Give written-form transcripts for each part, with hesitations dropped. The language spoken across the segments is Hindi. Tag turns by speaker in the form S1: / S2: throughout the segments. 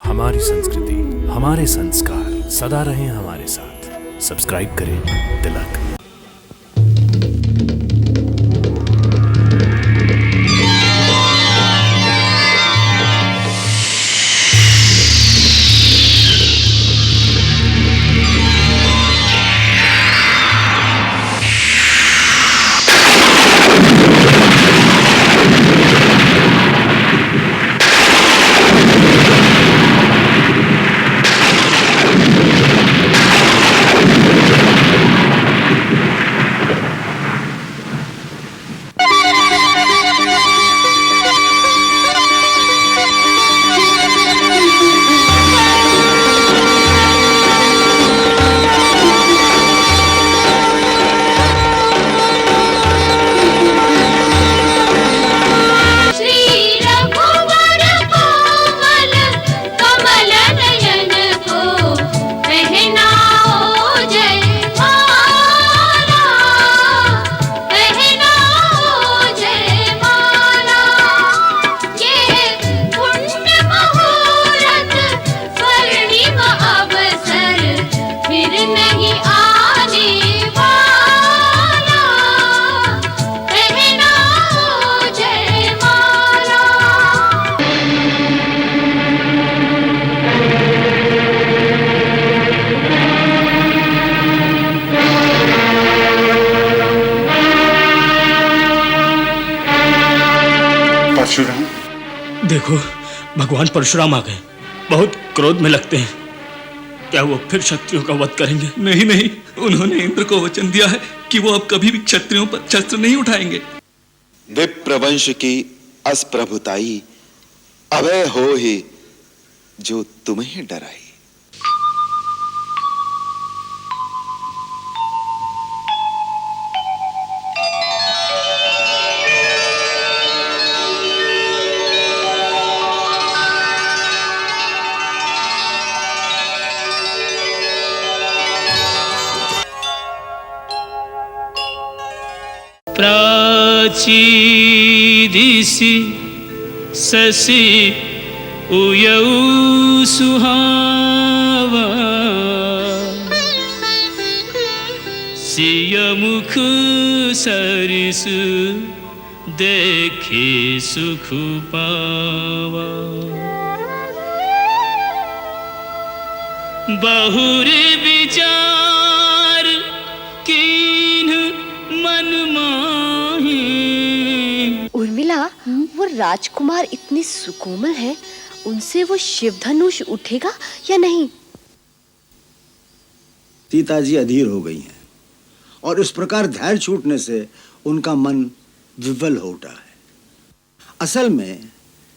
S1: हमारी संस्कृति, हमारे संस्कार सदा रहें हमारे साथ। सब्सक्राइब करें तिलक।
S2: परशुराम,
S3: देखो, भगवान परशुराम आ गए। बहुत क्रोध में लगते हैं। क्या वो फिर क्षत्रियों का वध करेंगे?
S4: नहीं नहीं, उन्होंने इंद्र को वचन दिया है कि वो अब कभी भी क्षत्रियों पर शस्त्र नहीं उठाएंगे।
S2: विप्रवंश की अस्प्रभुताई अभय हो ही जो तुम्हें डराई।
S3: प्राचीदिसि शशि उयऊ सुहावा, सिय मुख सरिस देखे सुख पावा। बहुरी विचार कीन्ह मन माही।
S5: उर्मिला, वो राजकुमार इतने सुकोमल हैं, उनसे वो शिवधनुष उठेगा या नहीं?
S6: सीता जी अधीर हो गई हैं और इस प्रकार धैर्य छूटने से उनका मन विवल हो उठा है। असल में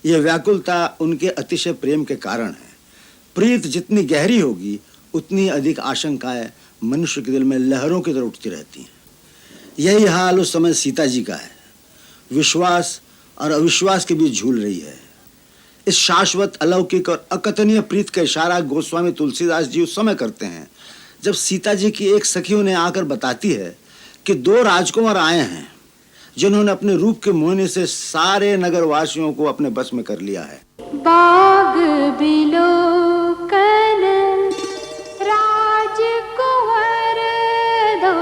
S6: यह व्याकुलता उनके अतिशय प्रेम के कारण है। प्रीत जितनी गहरी होगी उतनी अधिक आशंकाएं मनुष्य के दिल में लहरों की तरह उठती रहती हैं। यही हाल उस समय सीता जी का है। विश्वास और अविश्वास के बीच झूल रही है। इस शाश्वत, अलौकिक और अकथनीय प्रीत का इशारा गोस्वामी तुलसीदास जी उस समय करते हैं जब सीता जी की एक सखी उन्हें आकर बताती है कि 2 राजकुमार आए हैं जिन्होंने अपने रूप के मोहने से सारे नगरवासियों को अपने बस में कर लिया है।
S7: बाग बिलोकन राजकुंवर दो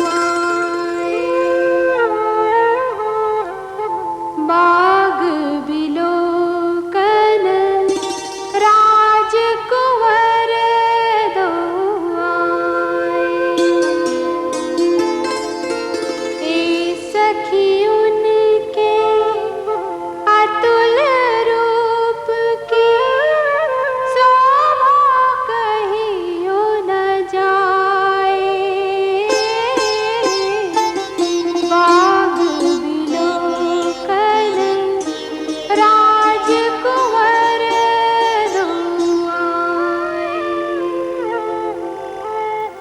S7: आए, बाग बिलोकन राजकुंवर दो आए। ए सखी उनके अतुल रूप की शोभा कहियो न जाए। बाग बिलोकन राजकुंवर दो आए।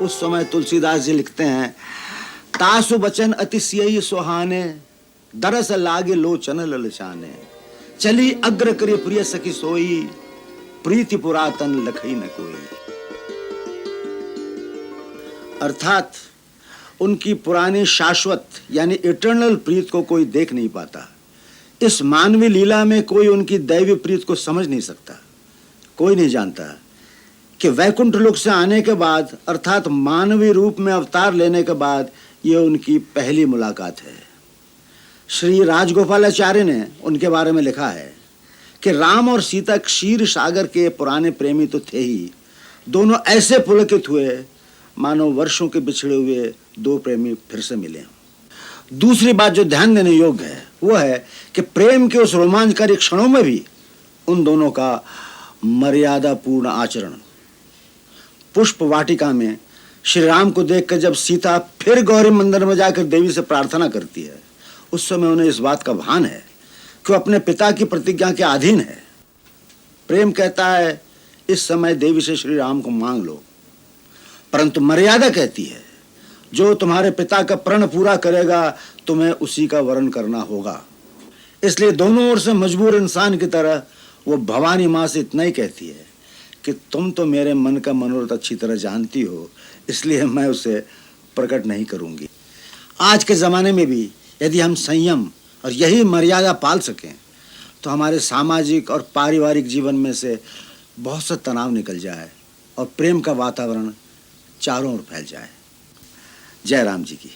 S6: उस समय तुलसीदास जी लिखते हैं, तासु बचन अतिशय सुहाने, दरस लागे लोचन ललचाने, चली अग्र करे प्रिय सखी सोई, प्रीति पुरातन लखई न कोई। अर्थात उनकी पुरानी शाश्वत यानी इटर्नल प्रीत को कोई देख नहीं पाता। इस मानवीय लीला में कोई उनकी दैवी प्रीत को समझ नहीं सकता। कोई नहीं जानता कि वैकुंठ लोक से आने के बाद अर्थात मानवीय रूप में अवतार लेने के बाद ये उनकी पहली मुलाकात है। श्री राजगोपालाचार्य ने उनके बारे में लिखा है कि राम और सीता क्षीर सागर के पुराने प्रेमी तो थे ही, दोनों ऐसे पुलकित हुए मानो वर्षों के बिछड़े हुए दो प्रेमी फिर से मिले। दूसरी बात जो ध्यान देने योग्य है वो है कि प्रेम के उस रोमांचकारी क्षणों में भी उन दोनों का मर्यादापूर्ण आचरण। पुष्प वाटिका में श्री राम को देखकर जब सीता फिर गौरी मंदिर में जाकर देवी से प्रार्थना करती है, उस समय उन्हें इस बात का भान है कि वो अपने पिता की प्रतिज्ञा के अधीन है। प्रेम कहता है इस समय देवी से श्री राम को मांग लो, परंतु मर्यादा कहती है जो तुम्हारे पिता का प्रण पूरा करेगा तुम्हें उसी का वरण करना होगा। इसलिए दोनों ओर से मजबूर इंसान की तरह वो भवानी माँ से इतना ही कहती है कि तुम तो मेरे मन का मनोरथ अच्छी तरह जानती हो, इसलिए मैं उसे प्रकट नहीं करूंगी। आज के ज़माने में भी यदि हम संयम और यही मर्यादा पाल सकें तो हमारे सामाजिक और पारिवारिक जीवन में से बहुत सा तनाव निकल जाए और प्रेम का वातावरण चारों ओर फैल जाए। जय राम जी की।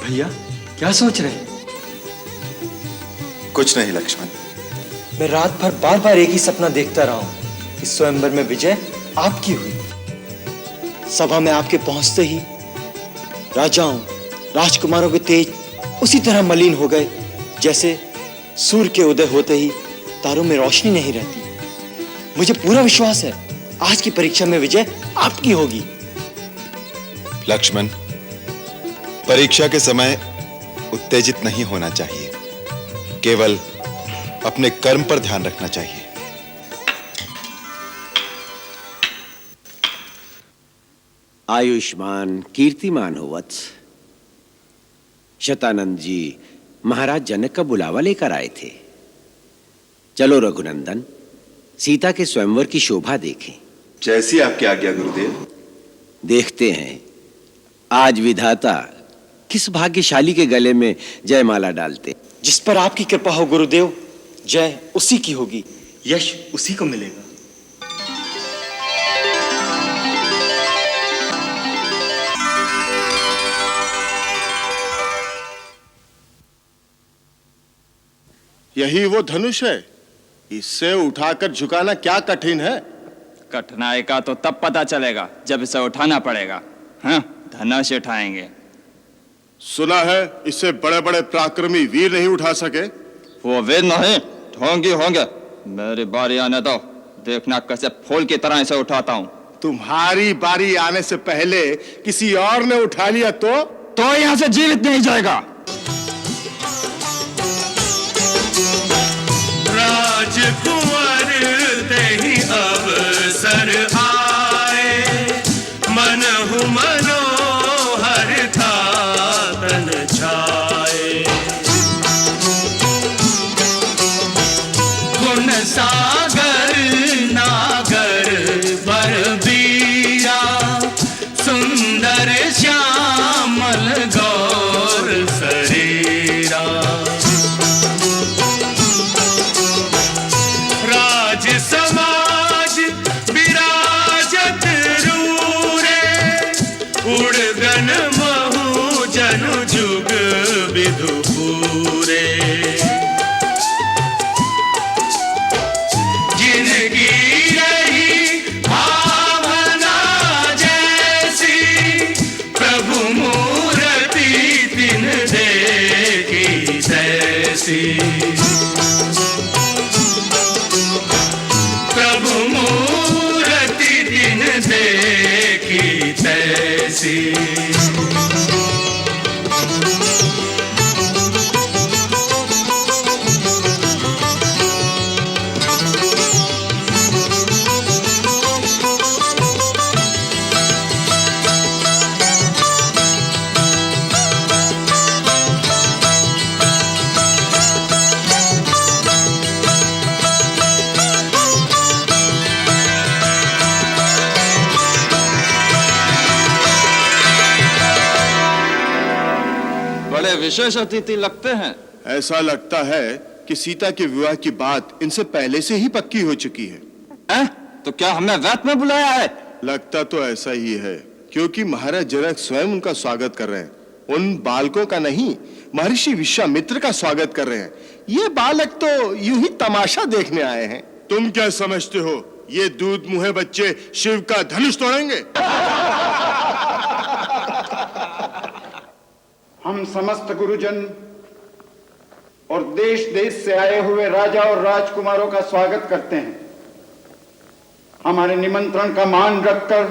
S8: भैया क्या सोच रहे हैं?
S2: कुछ नहीं लक्ष्मण।
S8: मैं रात भर बार बार एक ही सपना देखता रहा हूं कि स्वयंवर में विजय आपकी हुई। सभा में आपके पहुंचते ही राजाओं राजकुमारों के तेज उसी तरह मलिन हो गए जैसे सूर्य के उदय होते ही तारों में रोशनी नहीं रहती। मुझे पूरा विश्वास है आज की परीक्षा में विजय आपकी होगी।
S2: लक्ष्मण, परीक्षा के समय उत्तेजित नहीं होना चाहिए, केवल अपने कर्म पर ध्यान रखना चाहिए।
S9: आयुष्मान कीर्तिमान हो वत्स। शतानंद जी महाराज जनक का बुलावा लेकर आए थे। चलो रघुनंदन, सीता के स्वयंवर की शोभा देखें।
S2: जैसी आपकी आज्ञा गुरुदेव।
S9: देखते हैं आज विधाता किस भाग्यशाली के गले में जयमाला डालते।
S8: जिस पर आपकी कृपा हो गुरुदेव, जय उसी की होगी, यश उसी को मिलेगा।
S10: यही वो धनुष है, इससे उठाकर झुकाना क्या कठिन है?
S11: कठिनाई का तो तब पता चलेगा जब इसे उठाना पड़ेगा। हाँ, धनुष उठाएंगे।
S10: सुना है इससे बड़े बड़े पराक्रमी वीर नहीं उठा सके।
S11: वो वीर नहीं, ढोंगी होंगे। मेरी बारी आने दो, देखना कैसे फूल की तरह इसे उठाता हूँ।
S10: तुम्हारी बारी आने से पहले किसी और ने उठा लिया तो
S11: यहाँ से जीवित नहीं जाएगा।
S12: राजकुंवर तेहि अवसर आए, मनहु मनोहर था तन छाए। गुण सागर नागर बलबीरा, सुंदर श्यामल गौर शरीरा। राज समाज विराजत रूरे, उड़गन महु जनु जुग विधु पूरे। जिनकी रही भावना जैसी, प्रभु मूर्ति तिन देखी तैसी। प्रभु मूर्ति दिन देखी तैसी।
S11: विशेष अतिथि लगते हैं।
S10: ऐसा लगता है कि सीता के विवाह की बात इनसे पहले से ही पक्की हो चुकी है।
S11: तो क्या हमें व्रत में बुलाया है?
S10: लगता तो ऐसा ही है, क्योंकि महाराज जनक स्वयं उनका स्वागत कर रहे हैं। उन बालकों का नहीं, महर्षि विश्वामित्र का स्वागत कर रहे हैं। ये बालक तो यूं ही तमाशा देखने आए हैं। तुम क्या समझते हो, ये दूध मुहे बच्चे शिव का धनुष तोड़ेंगे?
S13: हम समस्त गुरुजन और देश देश से आए हुए राजा और राजकुमारों का स्वागत करते हैं। हमारे निमंत्रण का मान रखकर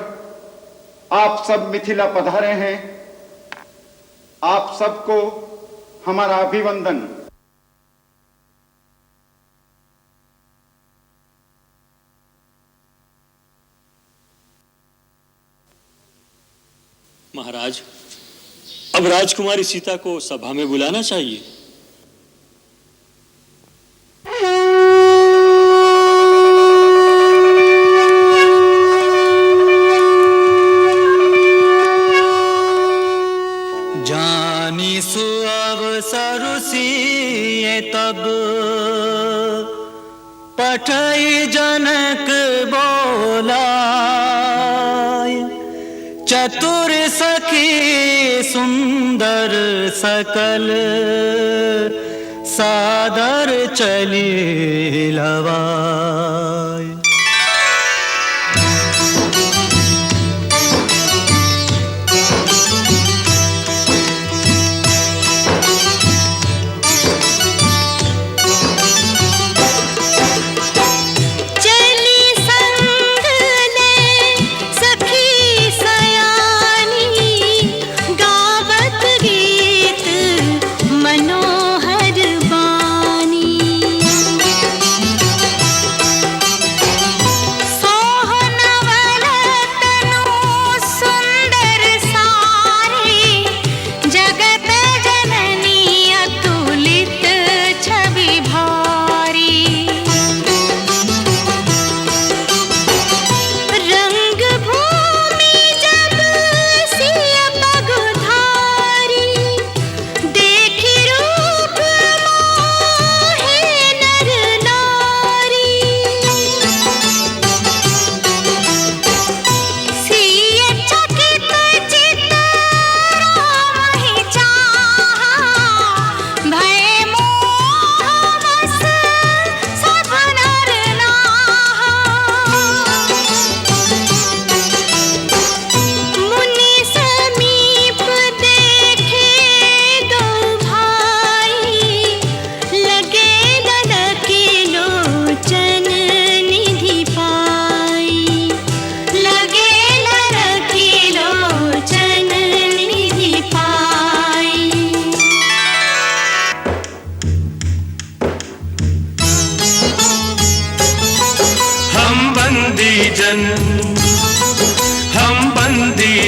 S13: आप सब मिथिला पधारे हैं। आप सबको हमारा अभिवंदन।
S3: महाराज, अब राजकुमारी सीता को सभा में बुलाना चाहिए।
S12: जानी सुअवसर सिए तब पठई जनक बोला, चतुर सखी सुंदर सकल सादर चली लवाय।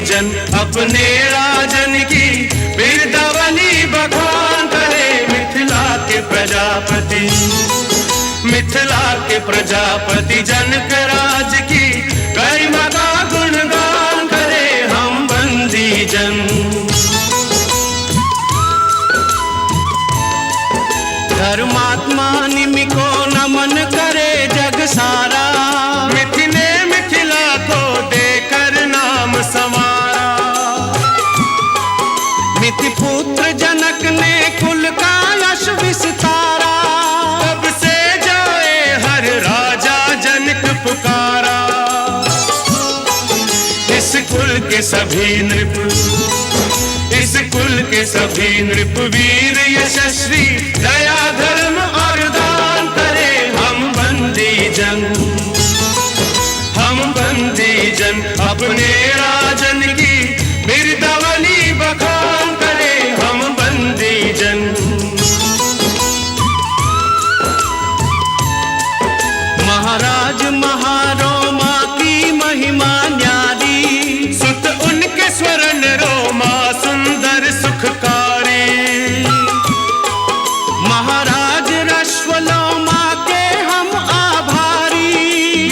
S12: जन अपने राजन की बिरदावली बखान करे। मिथिला के प्रजापति जनक राज की गरिमा का गुणगान करे। हम बंदी जन धर्मात्मा निमि को नमन करे जग सारा। मिथिने मिथिला को देकर नाम संवारा। मिथि पुत्र जनक ने कुल का यश विस्तारा। तब से जाए हर राजा जनक पुकारा। इस कुल के सभी नृप वीर यशस्वी दया धर्म और दान करे। हम बंदी जन अपने राजन की बिरदावली बखान करे। हम बंदी जन महाराज महारोमा की महिमा न्यारी। सुत उनके स्वर्ण रोमा सुंदर सुखकारी। महाराज रश्वलोमा के हम आभारी।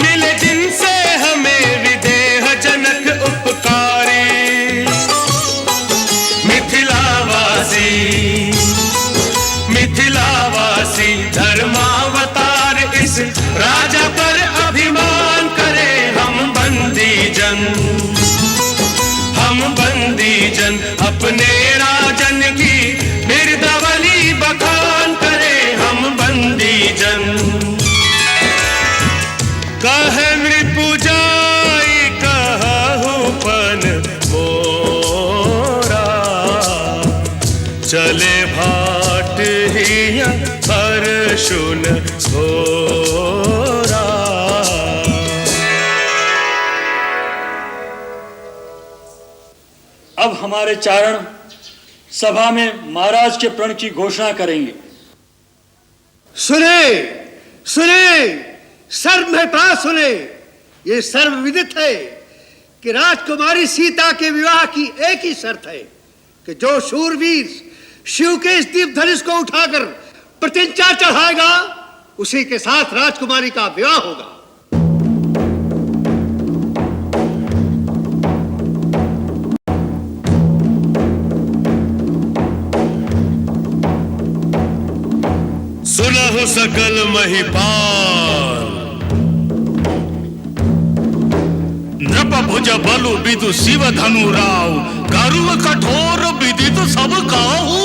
S12: मिले जिनसे हमें विदेह जनक उपकारी। मिथिलावासी राजा पर अभिमान करें हम बंदी जन, हम बंदी जन अपने राजन की बिरदावली बखान करें हम बंदी जन। कहे नृपुजाई कहु पन मोरा, चले भाट हिया हर शुन घोरा।
S14: अब हमारे चारण सभा में महाराज के प्रण की घोषणा करेंगे।
S15: सुने सुने सर्व मेहता सुने, ये सर्वविदित है कि राजकुमारी सीता के विवाह की एक ही शर्त है कि जो शूरवीर शिव के इस दीप धनुष को उठाकर प्रतिज्ञा चढ़ाएगा उसी के साथ राजकुमारी का विवाह होगा।
S12: सुनहु सकल महिपाल,
S16: नृप भुज बलु बिदु शिव धनु राव, गरुव कठोर विदित सब काहू।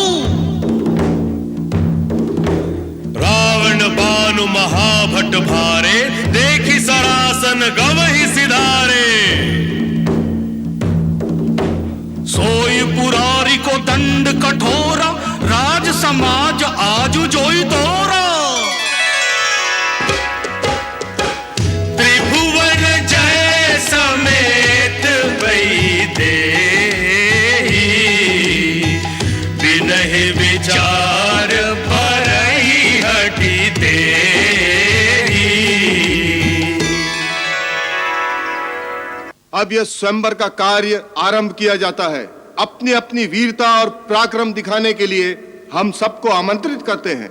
S12: रावण बानु महाभट भारे, देखी सरासन गवहि सिधारे।
S16: सोई पुरारी को दंड कठोरा, राज समाज आजु जोई तोरा।
S12: त्रिभुवन जय समेत वैदेही, बिनहि विचार परहि हटि तेहि। अब यह स्वयंवर का कार्य आरंभ किया जाता है। अपनी अपनी वीरता और पराक्रम दिखाने के लिए हम सबको आमंत्रित करते हैं।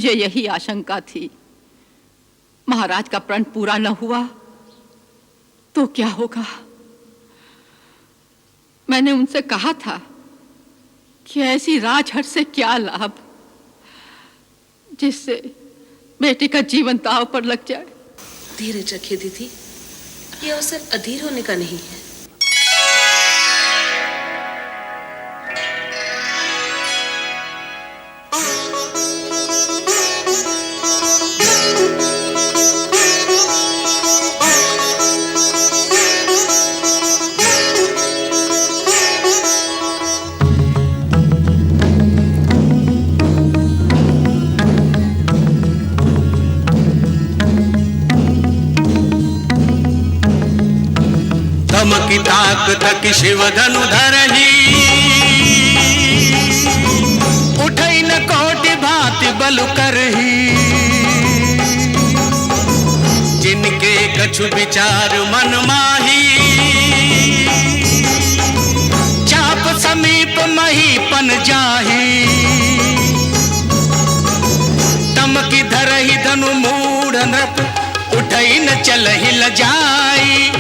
S17: मुझे यही आशंका थी। महाराज का प्रण पूरा न हुआ तो क्या होगा? मैंने उनसे कहा था कि ऐसी राजहट से क्या लाभ जिससे बेटी का जीवन दांव पर लग जाए।
S18: धीरज रखिए दीदी, ये अवसर अधीर होने का नहीं है।
S12: की ताक तक शिव धनु धरही, उठई न कोटि भांति बलु करही। जिनके कछु विचार मन माही, चाप समीप महीपन जाही। तमकी धरही धनु मूढ़ नृप, उठई न चलहि लजाई।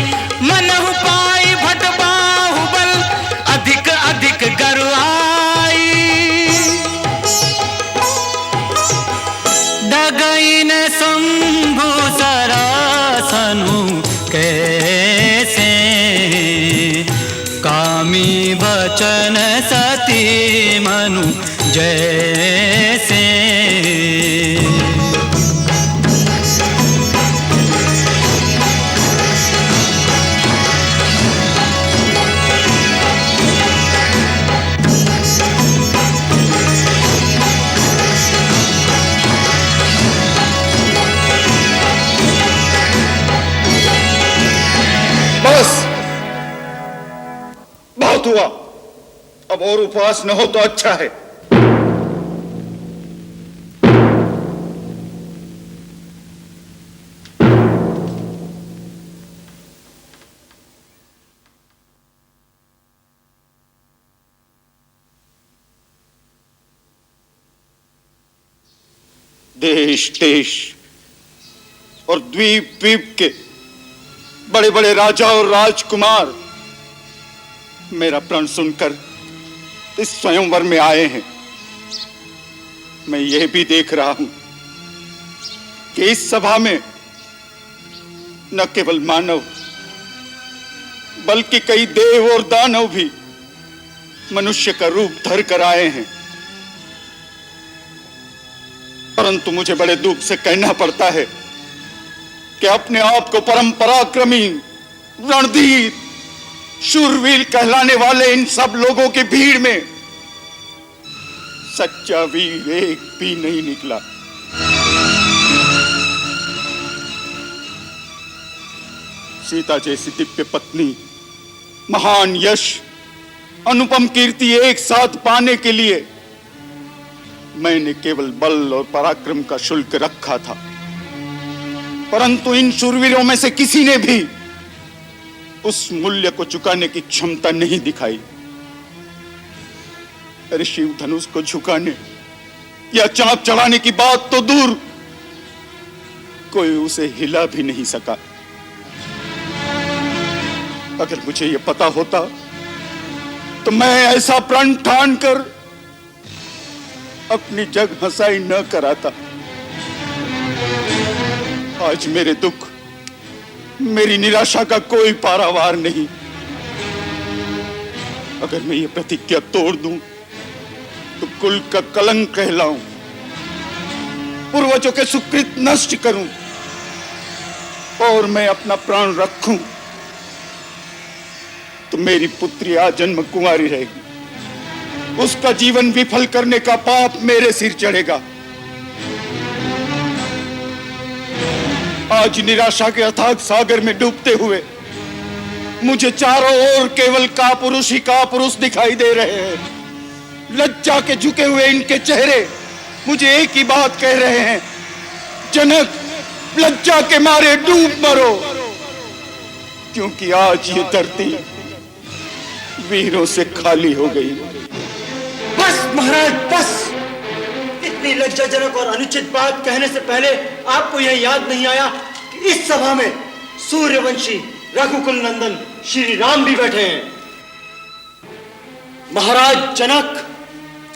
S12: मनहु पाई भट बाहुबल, अधिक अधिक गरुआई। डगई न शंभु सरासनु कैसे, कामी बचन सती मनु जैसे।
S13: बस बहुत हुआ, अब और उपवास न हो तो अच्छा है। देश देश और द्वीप द्वीप के बड़े बड़े राजा और राजकुमार मेरा प्रण सुनकर इस स्वयंवर में आए हैं। मैं यह भी देख रहा हूं कि इस सभा में न केवल मानव बल्कि कई देव और दानव भी मनुष्य का रूप धर कर आए हैं। परंतु मुझे बड़े दुख से कहना पड़ता है कि अपने आप को परम पराक्रमी, रणधीर, शूरवीर कहलाने वाले इन सब लोगों की भीड़ में सच्चा वीर एक भी नहीं निकला। सीता जैसी दिव्य पत्नी, महान यश, अनुपम कीर्ति एक साथ पाने के लिए मैंने केवल बल और पराक्रम का शुल्क रखा था, परंतु इन शूरवीरों में से किसी ने भी उस मूल्य को चुकाने की क्षमता नहीं दिखाई। अरे शिव धनुष को झुकाने या चांप चढ़ाने की बात तो दूर, कोई उसे हिला भी नहीं सका। अगर मुझे यह पता होता तो मैं ऐसा प्रण ठान कर अपनी जग हंसाई न कराता। आज मेरे दुख, मेरी निराशा का कोई पारावार नहीं। अगर मैं ये प्रतिज्ञा तोड़ दूं तो कुल का कलंक कहलाऊं, पूर्वजों के सुकृत नष्ट करूं और मैं अपना प्राण रखूं तो मेरी पुत्री आजन्म कुंवारी रहेगी। उसका जीवन विफल करने का पाप मेरे सिर चढ़ेगा। आज निराशा के अथाग सागर में डूबते हुए मुझे चारों ओर केवल कापुरुष ही कापुरुष दिखाई दे रहे हैं। लज्जा के झुके हुए इनके चेहरे मुझे एक ही बात कह रहे हैं, जनक, लज्जा के मारे डूब मरो, क्योंकि आज ये धरती वीरों से खाली हो गई।
S15: बस महाराज बस,
S8: इतनी लज्जाजनक और अनुचित बात कहने से पहले आपको यह याद नहीं आया कि इस सभा में सूर्यवंशी रघुकुल नंदन श्री राम भी बैठे हैं। महाराज जनक,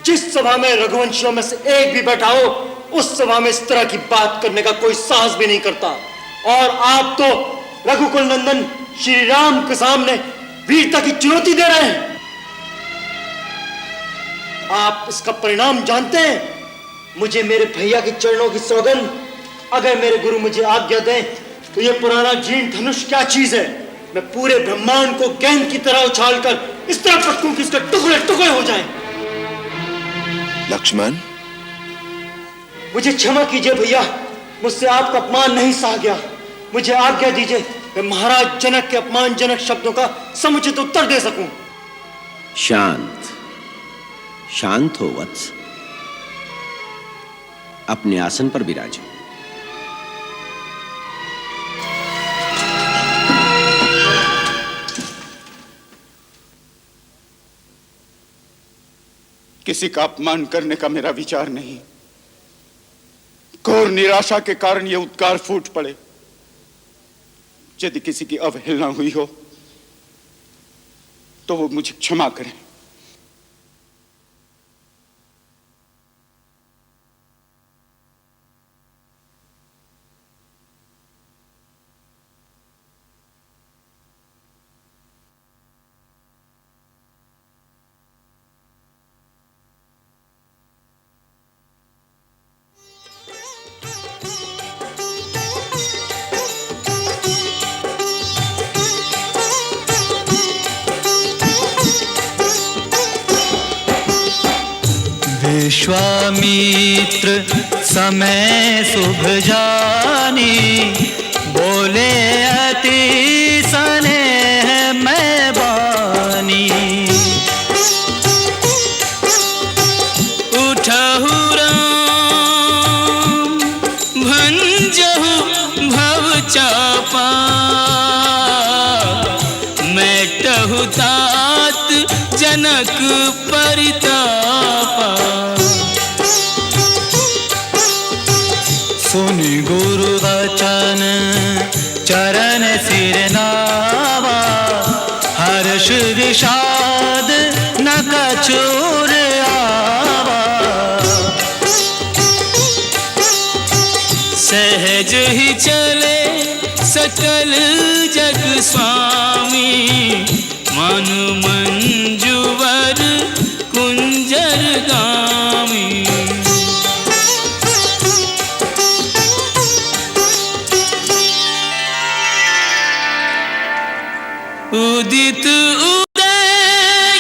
S8: जिस सभा में रघुवंशियों में से एक भी बैठा हो, उस सभा में इस तरह की बात करने का कोई साहस भी नहीं करता। और आप तो रघुकुल नंदन श्री राम के सामने वीरता की चुनौती दे रहे हैं। आप इसका परिणाम जानते हैं? मुझे मेरे भैया के चरणों की सौगंध, अगर मेरे गुरु मुझे आज्ञा दें तो ये पुराना जीर्ण धनुष क्या चीज है। मैं पूरे ब्रह्मांड को गेंद की तरह उछालकर इस तरह पटकूं कि इसके टुकड़े टुकड़े हो जाएं।
S2: लक्ष्मण,
S8: मुझे क्षमा कीजिए भैया, मुझसे आपका अपमान नहीं सहा गया। मुझे आज्ञा दीजिए, मैं महाराज जनक के अपमानजनक शब्दों का समुचित उत्तर दे सकूं।
S9: शांत शांत हो वत्स, अपने आसन पर विराजो।
S13: किसी का अपमान करने का मेरा विचार नहीं। घोर निराशा के कारण ये उद्गार फूट पड़े। यदि किसी की अवहेलना हुई हो तो वो मुझे क्षमा करें।
S12: विश्वामित्र समय शुभ जानी, बोले अति स्नेह मैं बानी। उठहु राम भंजहु भव चापा, मेटहु तात जनक परितापा। सुनि गुरु वचन चरण सिर नावा, हर्ष विषाद न कछुर आवा। सहज ही चले सकल जग स्वामी, मन मंजुवर कुंजर गामी। उदित उदय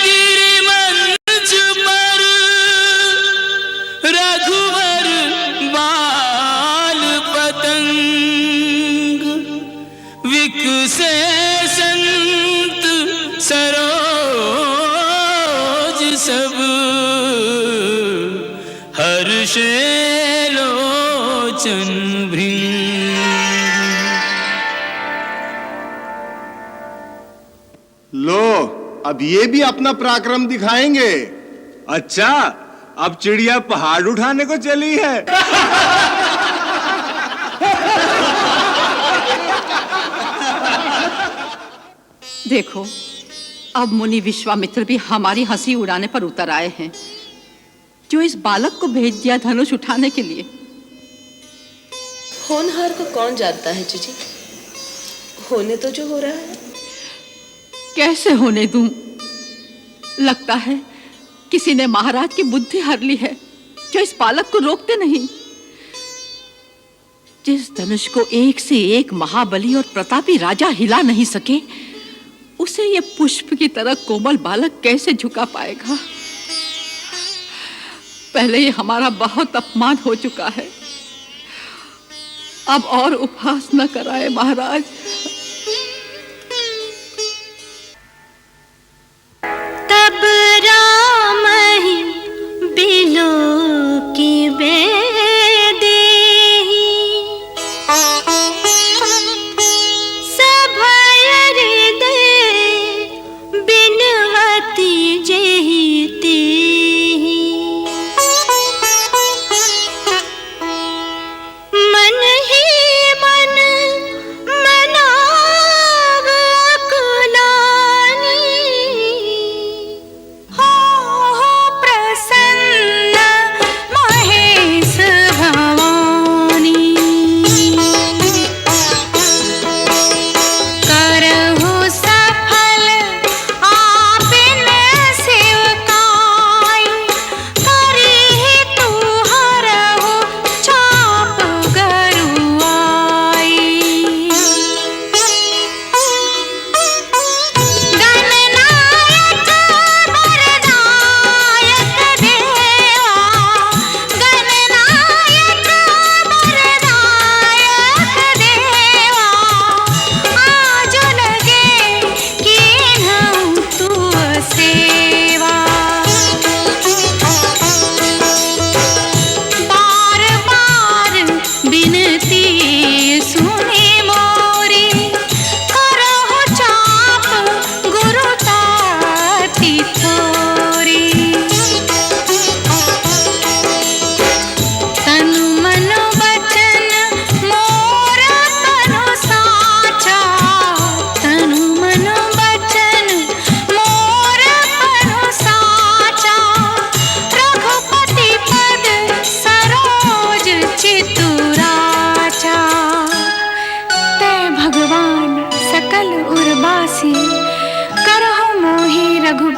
S12: गिरि मंच पर, रघुवर बाल पतंग। विकसे संत सरोज सब, हर्षे लोचन भृंग।
S10: लो, अब ये भी अपना पराक्रम दिखाएंगे। अच्छा, अब चिड़िया पहाड़ उठाने को चली है।
S17: देखो, अब मुनि विश्वामित्र भी हमारी हंसी उड़ाने पर उतर आए हैं, जो इस बालक को भेज दिया धनुष उठाने के लिए।
S18: होनहार को कौन जानता है जीजी? होने तो जो हो रहा है।
S17: कैसे होने दूं? लगता है किसी ने महाराज की बुद्धि हर ली है, जो इस बालक को रोकते नहीं। जिस धनुष को एक से एक महाबली और प्रतापी राजा हिला नहीं सके, उसे ये पुष्प की तरह कोमल बालक कैसे झुका पाएगा? पहले ये हमारा बहुत अपमान हो चुका है, अब और उपहास न कराए महाराज।
S7: तब राम ही बिलो की बेदेही, सभय हृदय बिनवती जेहि तेहि।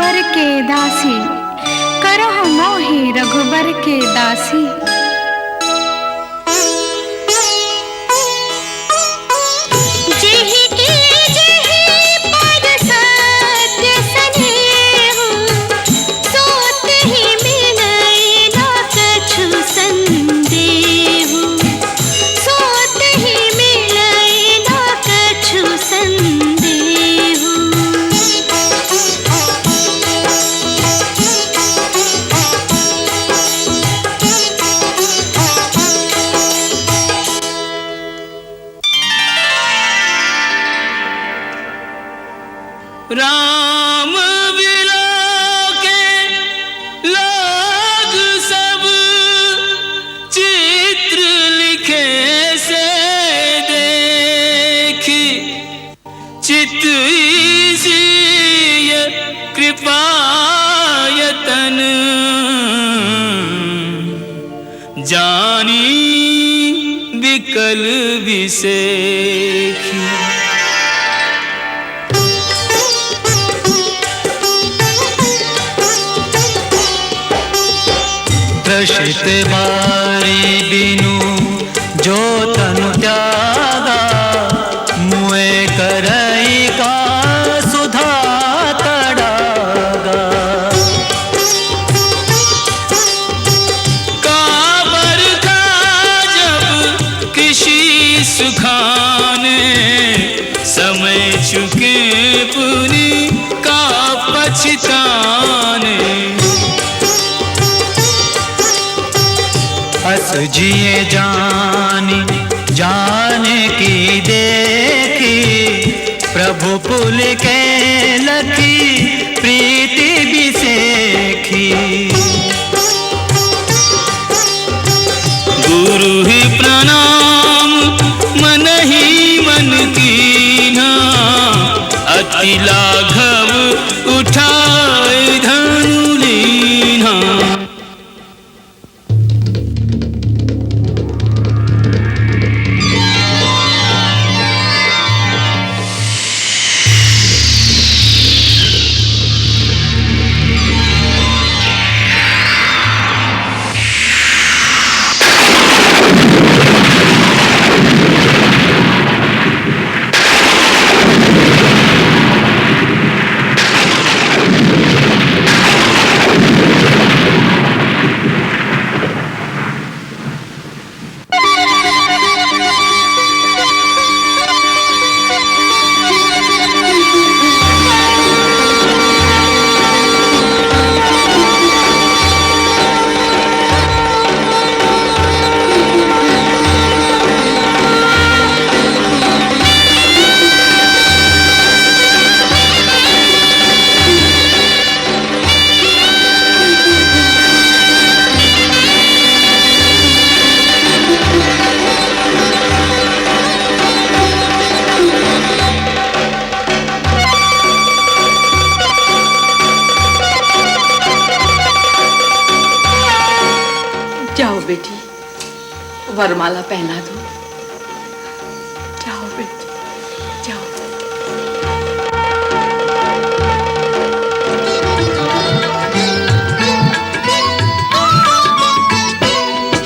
S7: रघुबर के दासी, करह मोहि रघुबर के दासी।
S12: राम बिलोके लोग सब चित्र लिखे से देखी, चित इसी कृपायतन जानी विकल विसेखी।
S19: त्रसित बारी बिनु जो तनु त्यागा, मुए करई का सुधा तड़ागा।
S12: काबर का जब किसी सुखाने, समय चुके पुनि का पछताने।
S19: हस जिए जानी जाने की देखी, प्रभु पुल के लखी प्रीति बिसेखी।
S12: गुरु ही प्रणाम मन ही मन कीन्हा, अति लाघव उठाए धनु लीन्हा।
S17: जाओ बेटी, वरमाला पहना दो। जाओ बेटी, जाओ।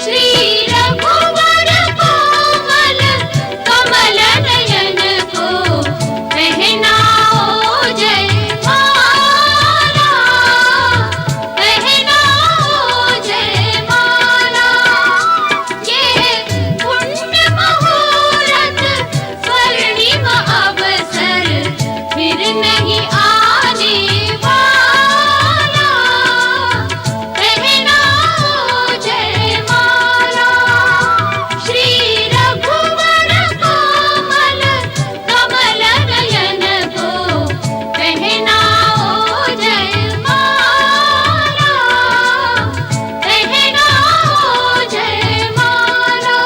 S7: श्री रघुवर कोमल कमल नयन को पहनाओ जयमाला, पहनाओ जयमाला। ये पुण्य मुहूर्त स्वर्णिम अवसर फिर नहीं आने वाला, पहनाओ जयमाला। श्री रघुवर कोमल कमल नयन को पहनाओ जयमाला, पहनाओ जयमाला।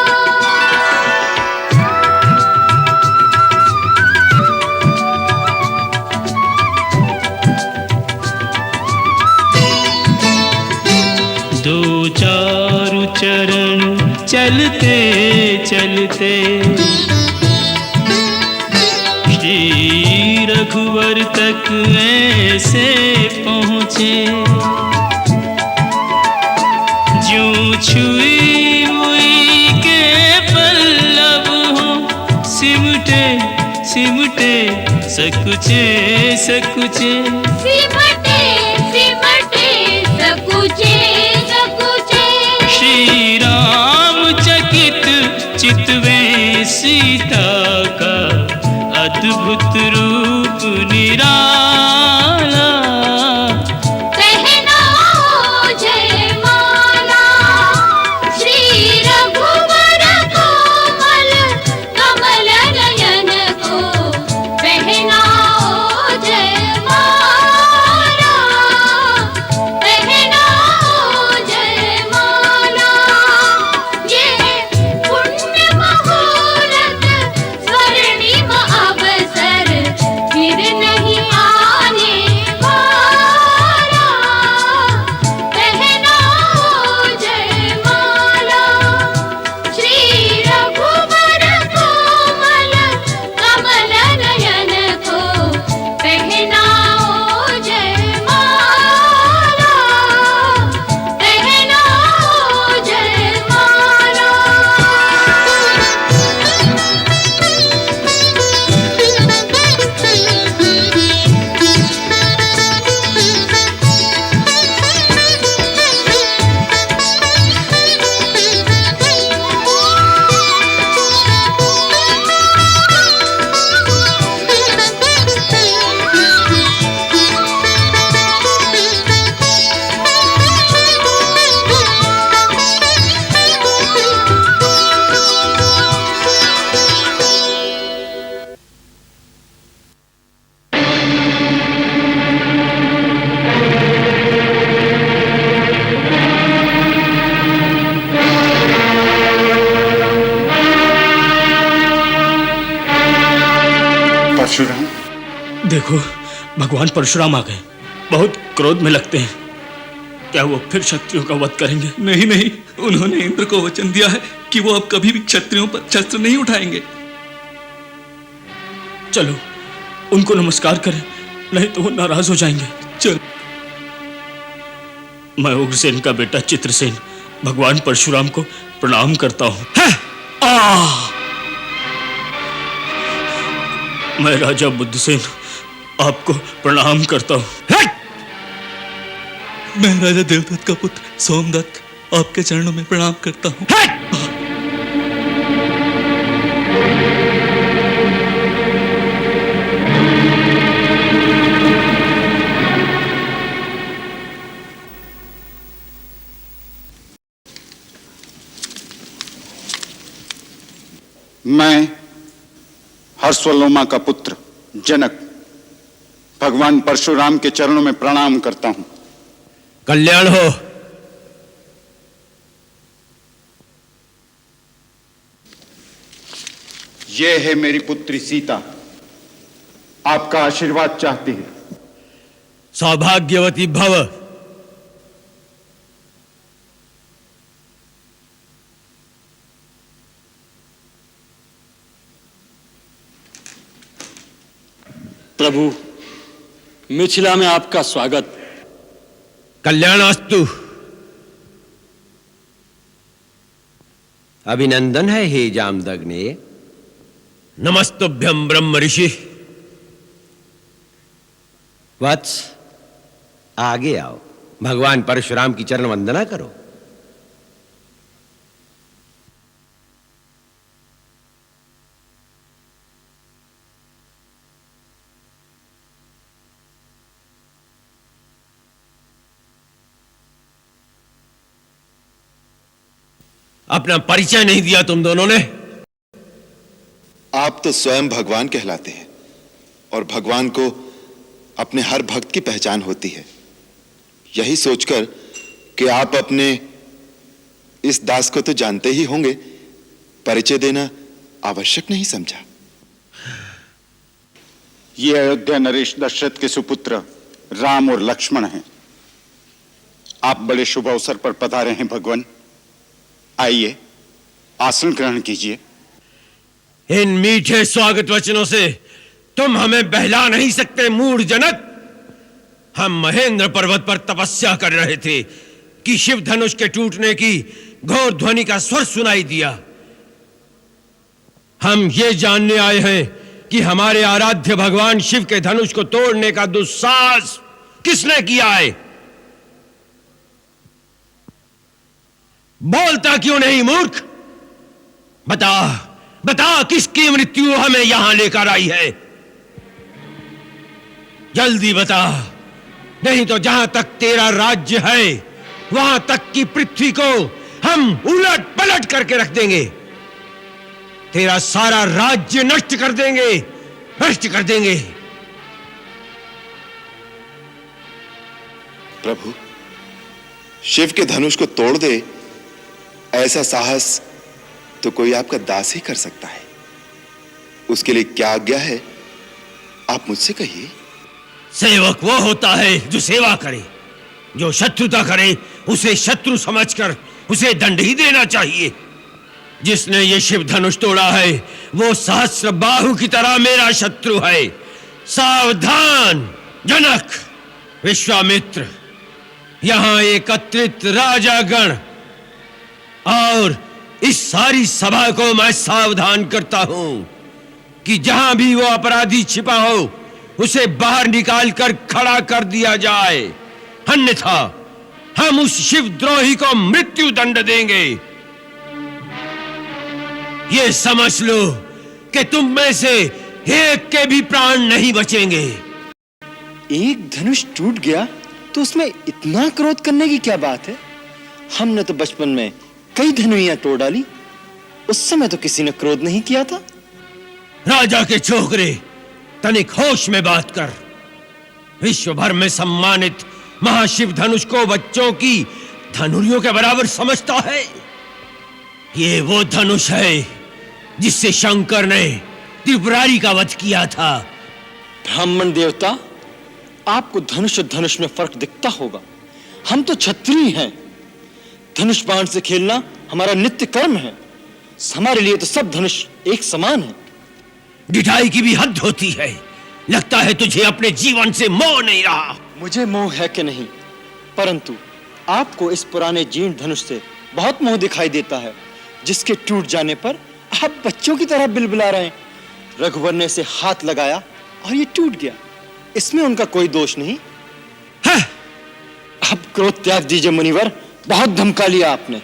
S12: दो चारु चरण चलते चलते, श्री रघुवर तक ऐसे पहुँचे।
S19: ऊंचे जो छुई हुई के पल्लव हो सिमटे सिमटे सकुचे सकुचे
S20: सिमटे सिमटे सकुचे सकुचे
S19: श्री राम चकित चितवे सीता का अद्भुत रूप निराला
S20: पहनाओ जयमाला श्री रघुवर कोमल कमल नयन को पहनाओ जयमाला पहनाओ जयमाला ये पुण्य मुहूर्त स्वर्णिम अवसर फिर नहीं आने वाला पहनाओ जयमाला श्री रघुवर कोमल कमल नयन को पहनाओ जयमाला पहनाओ जयमाला
S13: परशुराम,
S3: देखो भगवान परशुराम आ गए। बहुत क्रोध में लगते हैं। क्या वो फिर क्षत्रियों का वध करेंगे?
S4: नहीं नहीं, उन्होंने इंद्र को वचन दिया है कि वो अब कभी भी क्षत्रियों पर शस्त्र नहीं उठाएंगे।
S3: चलो उनको नमस्कार करें, नहीं तो वो नाराज हो जाएंगे।
S4: चल।
S3: मैं उग्रसेन का बेटा चित्रसेन भगवान परशुराम को प्रणाम करता हूं। मैं राजा बुद्धसेन आपको प्रणाम करता हूं।
S4: मैं राजा देवदत्त का पुत्र सोमदत्त आपके चरणों में प्रणाम करता हूं।
S13: मैं हर्षवलोमा का पुत्र जनक भगवान परशुराम के चरणों में प्रणाम करता हूं।
S9: कल्याण हो।
S13: ये है मेरी पुत्री सीता, आपका आशीर्वाद चाहती है।
S9: सौभाग्यवती भव।
S14: प्रभु, मिथिला में आपका स्वागत।
S9: कल्याणास्तु। अभिनंदन है हे जामदग्ने। नमस्तुभ्यं ब्रह्म ऋषि। वत्स, आगे आओ, भगवान परशुराम की चरण वंदना करो। अपना परिचय नहीं दिया तुम दोनों ने।
S2: आप तो स्वयं भगवान कहलाते हैं और भगवान को अपने हर भक्त की पहचान होती है। यही सोचकर कि आप अपने इस दास को तो जानते ही होंगे, परिचय देना आवश्यक नहीं समझा।
S13: ये अयोध्या नरेश दशरथ के सुपुत्र राम और लक्ष्मण हैं। आप बड़े शुभ अवसर पर पधारे हैं भगवान। आइए, आसन ग्रहण कीजिए।
S9: इन मीठे स्वागत वचनों से तुम हमें बहला नहीं सकते मूढ़ जनक। हम महेंद्र पर्वत पर तपस्या कर रहे थे कि शिव धनुष के टूटने की घोर ध्वनि का स्वर सुनाई दिया। हम ये जानने आए हैं कि हमारे आराध्य भगवान शिव के धनुष को तोड़ने का दुस्साहस किसने किया है? बोलता क्यों नहीं मूर्ख? बता बता, किसकी मृत्यु हमें यहां लेकर आई है? जल्दी बता, नहीं तो जहां तक तेरा राज्य है वहां तक की पृथ्वी को हम उलट पलट करके रख देंगे। तेरा सारा राज्य नष्ट कर देंगे, नष्ट कर देंगे।
S2: प्रभु, शिव के धनुष को तोड़ दे, ऐसा साहस तो कोई आपका दास ही कर सकता है। उसके लिए क्या आज्ञा है, आप मुझसे कहिए।
S9: सेवक वो होता है जो सेवा करे, जो शत्रुता करे उसे शत्रु समझकर उसे दंड ही देना चाहिए। जिसने ये शिव धनुष तोड़ा है वो सहस्र बाहु की तरह मेरा शत्रु है। सावधान जनक, विश्वामित्र, यहां एकत्रित राजागण और इस सारी सभा को मैं सावधान करता हूं कि जहां भी वो अपराधी छिपा हो उसे बाहर निकालकर खड़ा कर दिया जाए, अन्यथा हम उस शिवद्रोही को मृत्यु दंड देंगे। ये समझ लो कि तुम में से एक के भी प्राण नहीं बचेंगे।
S8: एक धनुष टूट गया तो उसमें इतना क्रोध करने की क्या बात है? हमने तो बचपन में कई धनुइयां तोड़ डाली, उस समय तो किसी ने क्रोध नहीं किया था।
S9: राजा के छोकरे, तनिक होश में बात कर। विश्व भर में सम्मानित महाशिव धनुष को बच्चों की धनुरियों के बराबर समझता है। ये वो धनुष है जिससे शंकर ने त्रिपुरारी का वध किया था।
S8: ब्राह्मण देवता, आपको धनुष और धनुष में फर्क दिखता होगा। हम तो क्षत्रिय हैं, धनुष बाण से खेलना हमारा नित्य कर्म है। हमारे लिए तो सब धनुष एक समान है।
S9: ढिठाई की भी हद होती है। लगता है तुझे अपने जीवन से मोह नहीं रहा।
S8: मुझे मोह है कि नहीं, परंतु आपको इस पुराने जीर्ण धनुष से बहुत मोह दिखाई देता है, जिसके टूट जाने पर आप बच्चों की तरह बिलबिला रहे हैं। रघुवर ने इसे हाथ लगाया और ये टूट गया, इसमें उनका कोई दोष नहीं है। अब क्रोध त्याग दीजिए मुनिवर, बहुत धमका लिया आपने।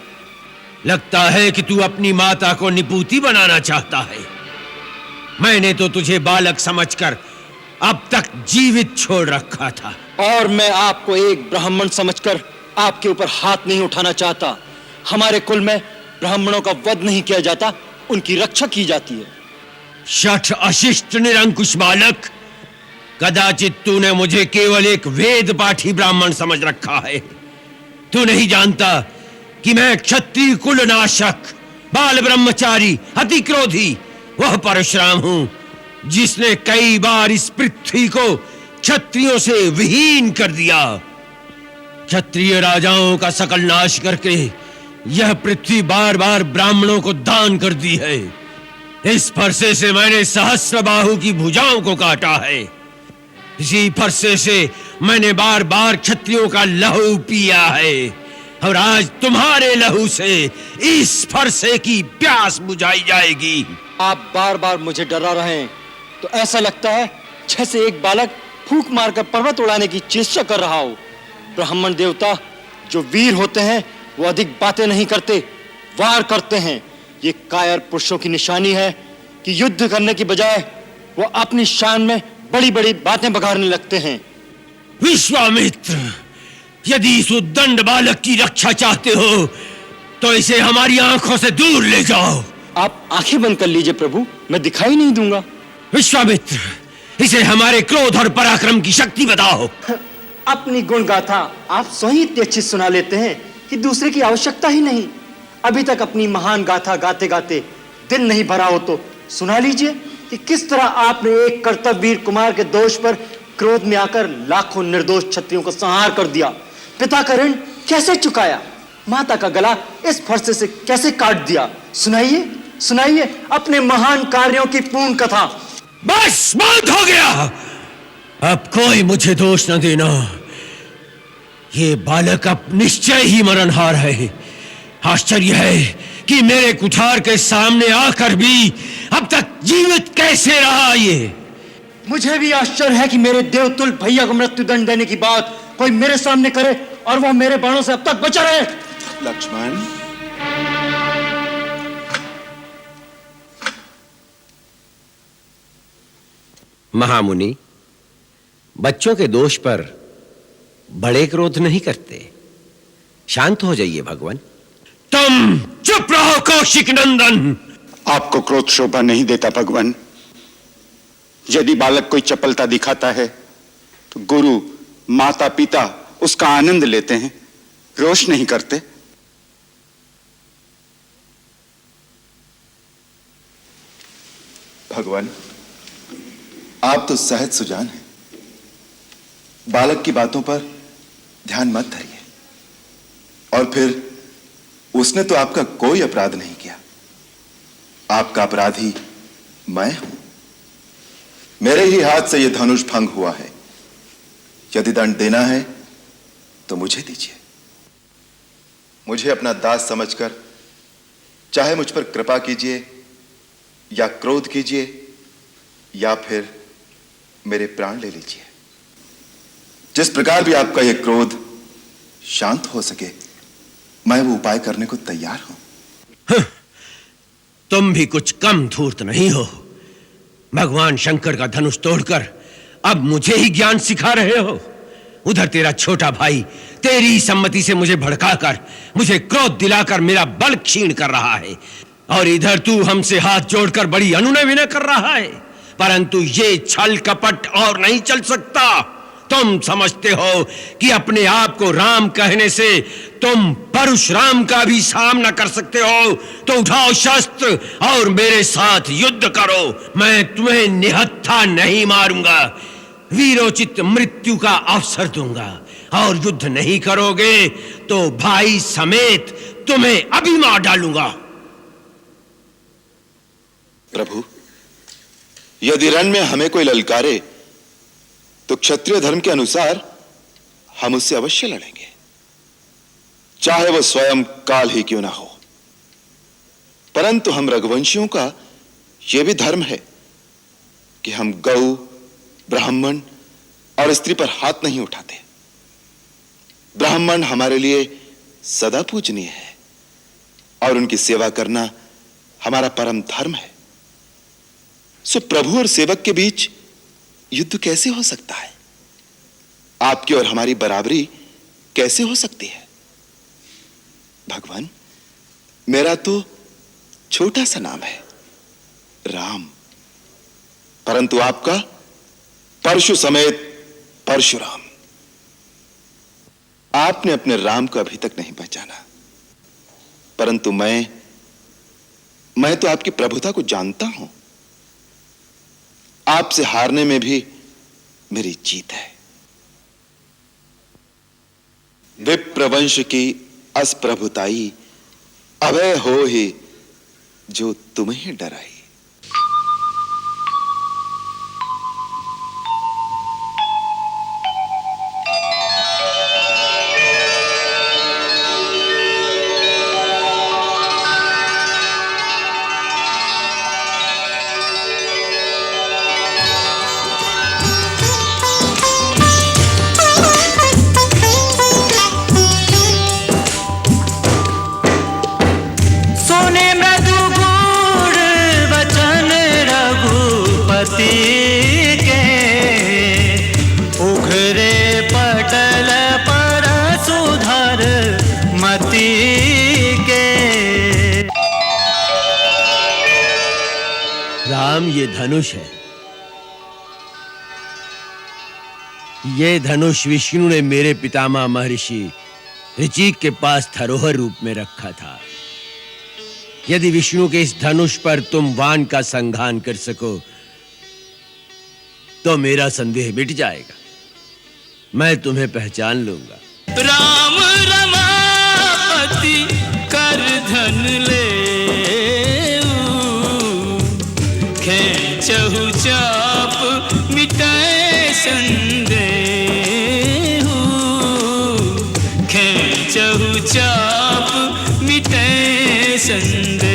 S9: लगता है कि तू अपनी माता को निपूती बनाना चाहता है। मैंने तो तुझे बालक समझकर अब तक जीवित छोड़ रखा था,
S8: और मैं आपको एक ब्राह्मण समझकर आपके ऊपर हाथ नहीं उठाना चाहता। हमारे कुल में ब्राह्मणों का वध नहीं किया जाता, उनकी रक्षा की जाती है।
S9: शठ अशिष्ट निरंकुश बालक, कदाचित तूने मुझे केवल एक वेद पाठी ब्राह्मण समझ रखा है। तू नहीं जानता कि मैं क्षत्रिय कुल नाशक, बाल ब्रह्मचारी, अति क्रोधी वह परशुराम हूं जिसने कई बार इस पृथ्वी को क्षत्रियों से विहीन कर दिया। क्षत्रिय राजाओं का सकल नाश करके यह पृथ्वी बार बार ब्राह्मणों को दान कर दी है। इस फरसे से मैंने सहस्र बाहु की भुजाओं को काटा है। इसी फरसे से मैंने बार बार क्षत्रियों का लहू पिया है, और आज तुम्हारे लहू से इस फरसे की प्यास बुझाई जाएगी।
S8: आप बार बार मुझे डरा रहे हैं तो ऐसा लगता है जैसे एक बालक फूंक मारकर पर्वत उड़ाने की चेष्टा कर रहा हो। ब्राह्मण देवता जो वीर होते हैं वो अधिक बातें नहीं करते, वार करते हैं। ये कायर पुरुषों की निशानी है कि युद्ध करने की बजाय वो अपनी शान में बड़ी बड़ी बातें बघारने लगते हैं।
S9: विश्वामित्र, यदि इस उद्दंड बालक की रक्षा चाहते हो तो इसे हमारी आंखों से दूर ले जाओ।
S8: आप आंखें बंद कर लीजिए प्रभु, मैं दिखाई नहीं दूंगा।
S9: विश्वामित्र, इसे हमारे क्रोध और पराक्रम की शक्ति बताओ।
S8: अपनी गुण गाथा आप स्वयं इतनी अच्छी सुना लेते हैं कि दूसरे की आवश्यकता ही नहीं। अभी तक अपनी महान गाथा गाते गाते दिन नहीं भरा हो तो सुना लीजिए कि किस तरह आपने एक कर्तव्यवीर कुमार के दोष पर क्रोध में आकर लाखों निर्दोष क्षत्रियों को संहार कर दिया। पिता का ऋण कैसे चुकाया, माता का गला इस फरसे से कैसे काट दिया। सुनाइए सुनाइए अपने महान कार्यों की पूर्ण कथा।
S9: बस बहुत हो गया, अब कोई मुझे दोष न देना। ये बालक अब निश्चय ही मरणहार है। आश्चर्य है कि मेरे कुठार के सामने आकर भी अब तक जीवित कैसे रहा ये।
S8: मुझे भी आश्चर्य है कि मेरे देवतुल भैया को मृत्युदंड देने की बात कोई मेरे सामने करे और वह मेरे बाणों से अब तक बचा रहे।
S2: लक्ष्मण,
S9: महामुनि, बच्चों के दोष पर बड़े क्रोध नहीं करते। शांत हो जाइए भगवान। तुम चुप रहो कौशिक नंदन।
S13: आपको क्रोध शोभा नहीं देता भगवान। यदि बालक कोई चपलता दिखाता है तो गुरु माता पिता उसका आनंद लेते हैं, रोष नहीं करते।
S2: भगवान, आप तो सहज सुजान हैं। बालक की बातों पर ध्यान मत धरिए। और फिर उसने तो आपका कोई अपराध नहीं किया। आपका अपराधी मैं हूं। मेरे ही हाथ से यह धनुष भंग हुआ है। यदि दंड देना है तो मुझे दीजिए। मुझे अपना दास समझकर चाहे मुझ पर कृपा कीजिए या क्रोध कीजिए या फिर मेरे प्राण ले लीजिए। जिस प्रकार भी आपका यह क्रोध शांत हो सके, मैं वो उपाय करने को तैयार हूं।
S9: तुम भी कुछ कम धूर्त नहीं हो। भगवान शंकर का धनुष तोड़कर अब मुझे ही ज्ञान सिखा रहे हो। उधर तेरा छोटा भाई तेरी सम्मति से मुझे भड़काकर, मुझे क्रोध दिलाकर मेरा बल क्षीण कर रहा है, और इधर तू हमसे हाथ जोड़कर बड़ी अनुनय विनय कर रहा है। परंतु ये छल कपट और नहीं चल सकता। तुम समझते हो कि अपने आप को राम कहने से तुम परशुराम का भी सामना कर सकते हो, तो उठाओ शस्त्र और मेरे साथ युद्ध करो। मैं तुम्हें निहत्था नहीं मारूंगा, वीरोचित मृत्यु का अवसर दूंगा। और युद्ध नहीं करोगे तो भाई समेत तुम्हें अभी मार डालूंगा।
S2: प्रभु, यदि रण में हमें कोई ललकारे तो क्षत्रिय धर्म के अनुसार हम उससे अवश्य लड़ेंगे, चाहे वो स्वयं काल ही क्यों ना हो। परंतु हम रघुवंशियों का यह भी धर्म है कि हम गौ, ब्राह्मण और स्त्री पर हाथ नहीं उठाते। ब्राह्मण हमारे लिए सदा पूजनीय है और उनकी सेवा करना हमारा परम धर्म है। सो प्रभु और सेवक के बीच युद्ध कैसे हो सकता है? आपकी और हमारी बराबरी कैसे हो सकती है? भगवान, मेरा तो छोटा सा नाम है राम, परंतु आपका परशु समेत परशुराम। आपने अपने राम को अभी तक नहीं पहचाना, परंतु मैं तो आपकी प्रभुता को जानता हूं। आपसे हारने में भी मेरी जीत है। विप्रवंश की असप्रभुताई अभय हो ही जो तुम्हें डराई।
S9: राम, ये धनुष है। ये धनुष विष्णु ने मेरे पितामह महर्षि ऋचिक के पास धरोहर रूप में रखा था। यदि विष्णु के इस धनुष पर तुम वान का संघान कर सको तो मेरा संदेह मिट जाएगा। मैं तुम्हें पहचान लूंगा।
S19: राम रमापति कर धन ले खेचहु चाप मिटाए संदेहु। चाप मिटे संदेह।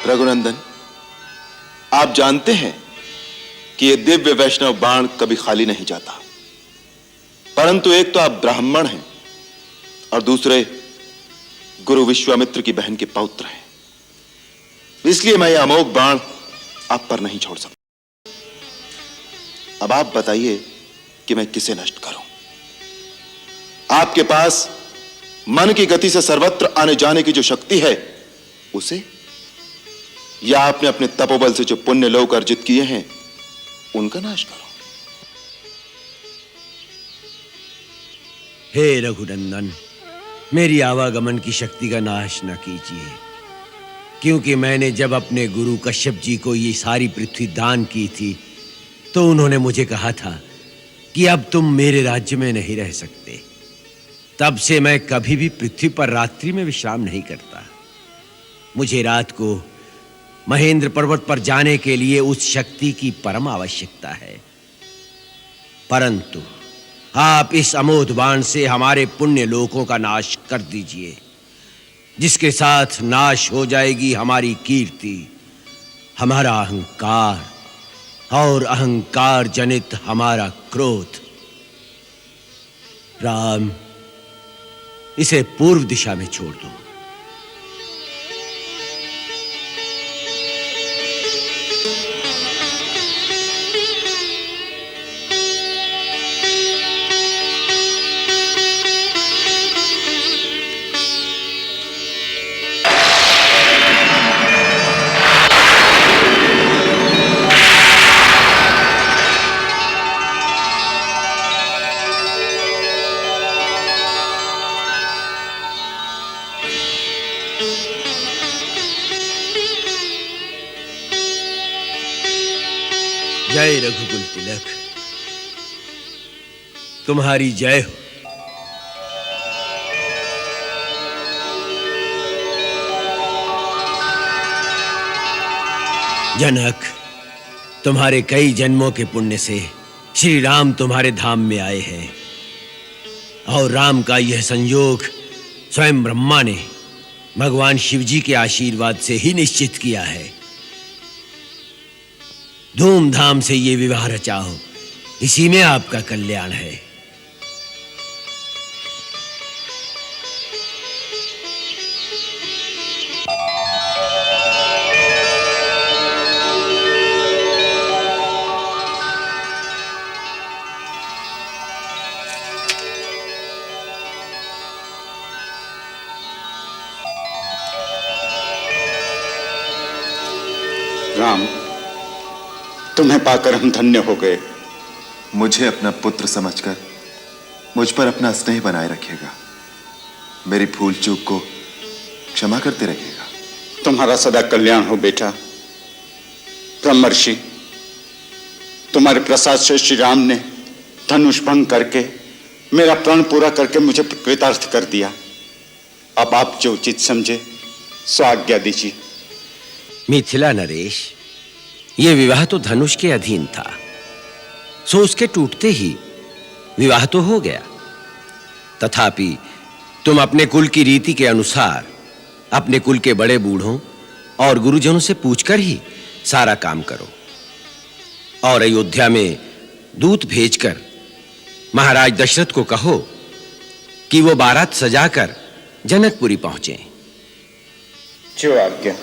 S2: रघुनंदन, आप जानते हैं कि यह दिव्य वैष्णव बाण कभी खाली नहीं जाता, परंतु एक तो आप ब्राह्मण हैं और दूसरे गुरु विश्वामित्र की बहन के पौत्र हैं, इसलिए मैं यह अमोघ बाण आप पर नहीं छोड़ सकता। अब आप बताइए कि मैं किसे नष्ट करूं? आपके पास मन की गति से सर्वत्र आने जाने की जो शक्ति है उसे, या आपने अपने तपोबल से जो पुण्य लोक अर्जित किए हैं उनका नाश करो।
S9: हे रघुनंदन, मेरी आवागमन की शक्ति का नाश न कीजिए, क्योंकि मैंने जब अपने गुरु कश्यप जी को ये सारी पृथ्वी दान की थी तो उन्होंने मुझे कहा था कि अब तुम मेरे राज्य में नहीं रह सकते। तब से मैं कभी भी पृथ्वी पर रात्रि में विश्राम नहीं करता। मुझे रात को महेंद्र पर्वत पर जाने के लिए उस शक्ति की परम आवश्यकता है, परंतु आप इस अमोघ बाण से हमारे पुण्य लोकों का नाश कर दीजिए, जिसके साथ नाश हो जाएगी हमारी कीर्ति, हमारा अहंकार और अहंकार जनित हमारा क्रोध। राम, इसे पूर्व दिशा में छोड़ दो। जय रघुकुल तिलक, तुम्हारी जय हो। जनक, तुम्हारे कई जन्मों के पुण्य से श्री राम तुम्हारे धाम में आए हैं, और राम का यह संयोग स्वयं ब्रह्मा ने भगवान शिव जी के आशीर्वाद से ही निश्चित किया है। धूमधाम से ये विवाह रचाओ, इसी में आपका कल्याण है।
S13: राम, तुम्हें पाकर हम धन्य हो गए।
S2: मुझे अपना पुत्र समझकर मुझ पर अपना स्नेह बनाए रखिएगा, मेरी भूल चूक को क्षमा करते रहिएगा।
S13: तुम्हारा सदा कल्याण हो बेटा। ब्रह्मर्षि, तुम्हारे प्रसाद से श्री राम ने धनुष भंग करके मेरा प्रण पूरा करके मुझे कृतार्थ कर दिया। अब आप जो उचित समझे सो आज्ञा दीजिए।
S9: मिथिला नरेश, ये विवाह तो धनुष के अधीन था, सो उसके टूटते ही विवाह तो हो गया। तथापि तुम अपने कुल की रीति के अनुसार अपने कुल के बड़े बूढ़ों और गुरुजनों से पूछकर ही सारा काम करो, और अयोध्या में दूत भेजकर महाराज दशरथ को कहो कि वो बारात सजाकर जनकपुरी पहुंचे।
S13: जो आज्ञा।